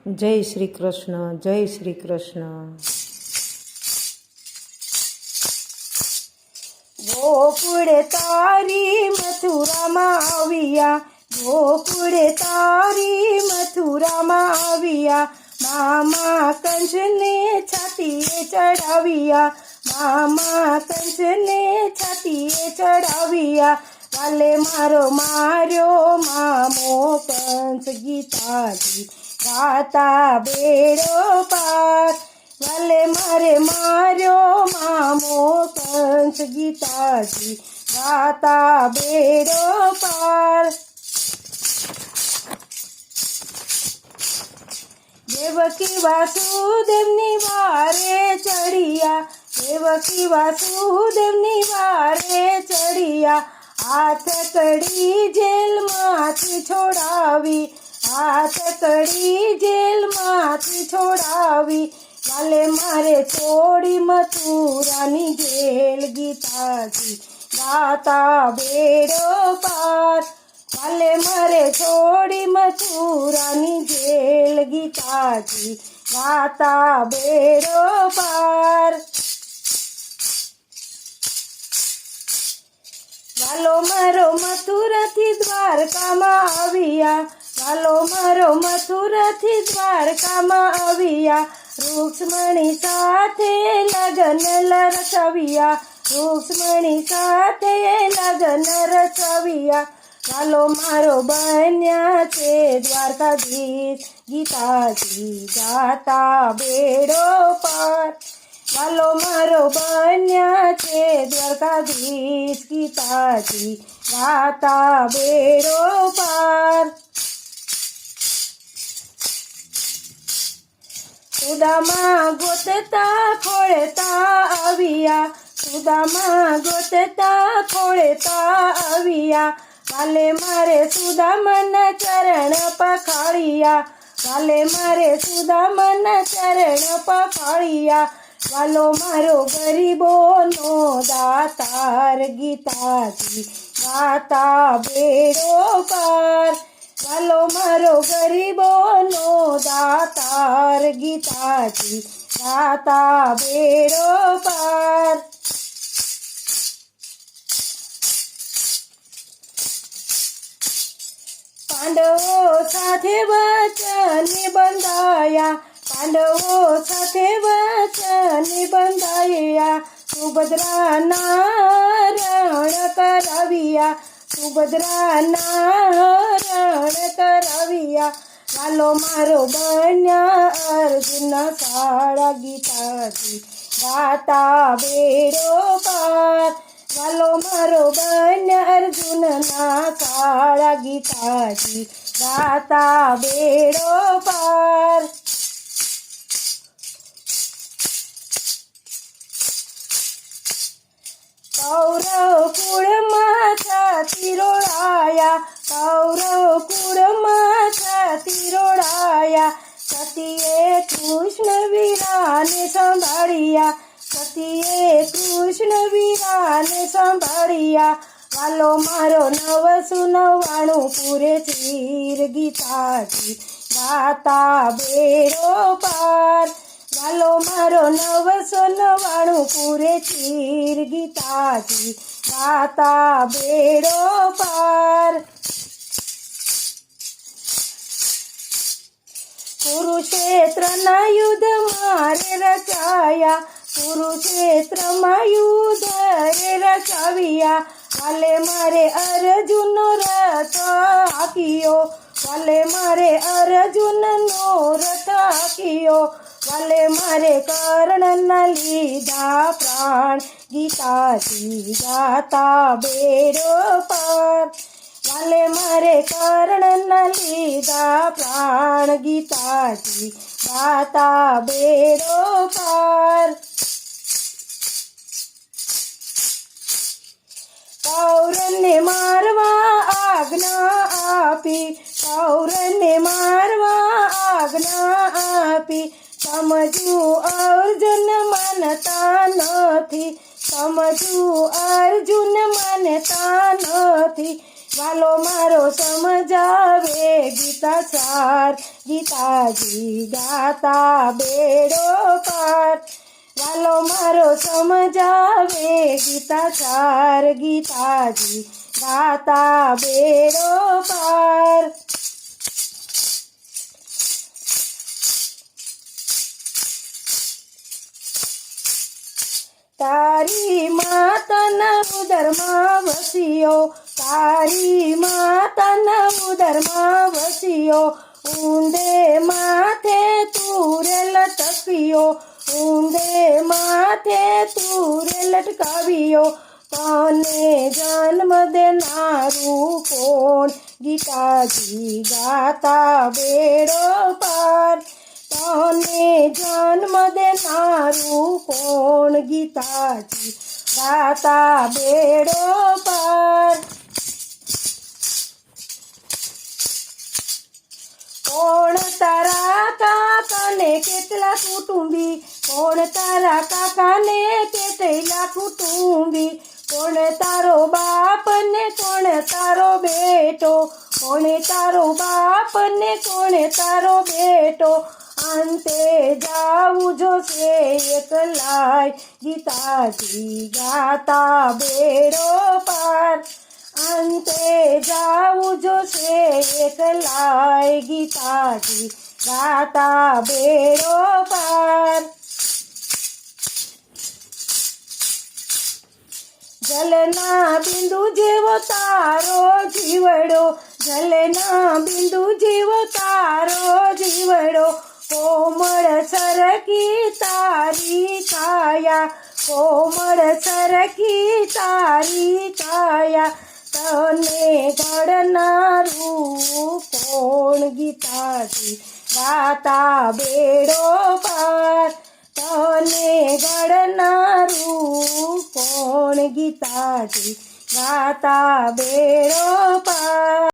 જય શ્રી કૃષ્ણ, જય શ્રી કૃષ્ણ. ગોકુળે તારી મથુરામાં આવ્યા, ગોકુળે તારી મથુરામાં આવ્યા. મામા કંસને છાતીએ ચડાવ્યા, મામા કંસને છાતીએ ચડાવ્યા. કાલે માર્યો મામો કંસ ગીતાજી ગાતા બેડો પાર. વાલે માર્યો મામો કંસ ગીતાજી ગાતા બેડો પાર. દેવકી વાસુદેવની વારે ચડિયા, દેવકી વાસુદેવની વારે ચડિયા. હાથ કડી જેલમાંથી છોડાવી, હાથ કડી જેલમાંથી છોડાવી. વાલે મારે છોડી મથુરાની જેલ ગીતાજી ગાતા બેડો પાર. વાલે મારે છોડી મથુરાની જેલ ગીતાજી ગાતા બેડો પાર. વાલો મારો મથુરાથી દ્વારકામાં આવ્યા, વાલો મારો મથુરાથી દ્વારકામાં આવ્યા. રૂક્ષ્મણી સાથે લગ્ન રચાવ્યા, રૂક્ષ્મણી સાથે લગ્ન રચાવ્યા. વાલો મારો બન્યા છે દ્વારકાધીશ ગીતાજી ગાતા બેડો પાર. વાલો મારો બન્યા છે દ્વારકાધીશ ગીતાજી ગાતા બેડો પાર. સુદામા ગોતતા ખોળતા આવ્યા, સુદામા ગોતતા ખોળતા આવ્યા. કાલે મારે સુદામાના ચરણ પખાળ્યા, કાલે મારે સુદામાના ચરણ પખાળ્યા. વાલો મારો ગરીબોનો દાતાર ગીતાજી ગાતા બેડો પાર. વાલો મારો ગરીબોનો દાતાર ગીતાજી ગાતા બેડો પાર. પાંડવો સાથે વચન બંધાયા, પાંડવો સાથે વચન બંધાયા. સુભદ્રાના રણ કરાવ્યા, સુભદ્રાના રણ કરાવ્યા. વાલો મારો બન્યા અર્જુનના શાળા ગીતાજી ગાતા બેડો પાર. વાલો મારો બન્યા અર્જુનના શાળા ગીતાજી ગાતા બેડો પાર. કૌરવ કુળમાં છાતી રોળાયા, કૌરવ કુળમાં છાતી રોળાયા. સતીએ કૃષ્ણ વીરાને સંભાળ્યા, સતીએ કૃષ્ણ વીરાને સંભાળ્યા. વાલો મારો 999 પૂરે ચીર ગીતાજી ગાતા બેડો પાર. વાલો મારો 999 પૂરે ચીર ગીતાજી ગાતા બેડો પાર. કુરુક્ષેત્રના યુદ્ધ મારે રચાયા, કુરુક્ષેત્રમાં યુદ્ધ રચાવ્યા. વાલે મારે અર્જુનનો રથ હાંક્યો, વાલે મારે અર્જુનનો રથ હાંક્યો. વાલે મારે કર્ણના લીધા પ્રાણ ગીતાજી ગાતા બેડો પાર. વાલે મારે કર્ણના લીધા પ્રાણ ગીતાજી ગાતા બેડો પાર. કૌરવને મારવા આજ્ઞા આપી, કૌરવને મારવા આજ્ઞા આપી. સમજવું અર્જુન માનતા નથી, સમજવું અર્જુન માનતા નથી. વાલો મારો સમજાવે ગીતા સાર ગીતાજી ગાતા બેડો પાર વાલો મારો સમજાવે ગીતા સાર ગીતાજી ગાતા બેડો પાર તારી માતાના ઉદરમાં વસ્યો તારી માતાના ઉદરમાં વસ્યો ઊંડે માથે તુરે લટક્યો ઊંડે માથે તુરે લટકાવ્યો તને જન્મ દેનારું કોણ ગીતાજી ગાતા બેડો પાર તને જન્મ દેનારું કોણ ગીતાજી ગાતા બેડો પાર કોણ તારા કાકાને કેટલા કુટુંબી કોણ તારા કાકાને કેટલા કુટુંબી કોણ તારો બાપ ને કોણ તારો બેટો કોણ તારો બાપ ને કોણ તારો બેટો અંતે જાવું જોશે એકલાય ગીતાજી ગાતા બેડો પાર અંતે જાવું જોશે એકલાય ગીતાજી ગાતા બેડો પાર જલના બિંદુ જેવો તારો જીવડો જલના બિંદુ જેવો તારો જીવડો કોમળ સરખી તારી કાયા કોમળ સરખી તારી કાયા તને ઘડનારું કોણ ગીતાજી ગાતા બેડો પાર તને ઘડનારું કોણ ગીતાજી ગાતા બેડો પાર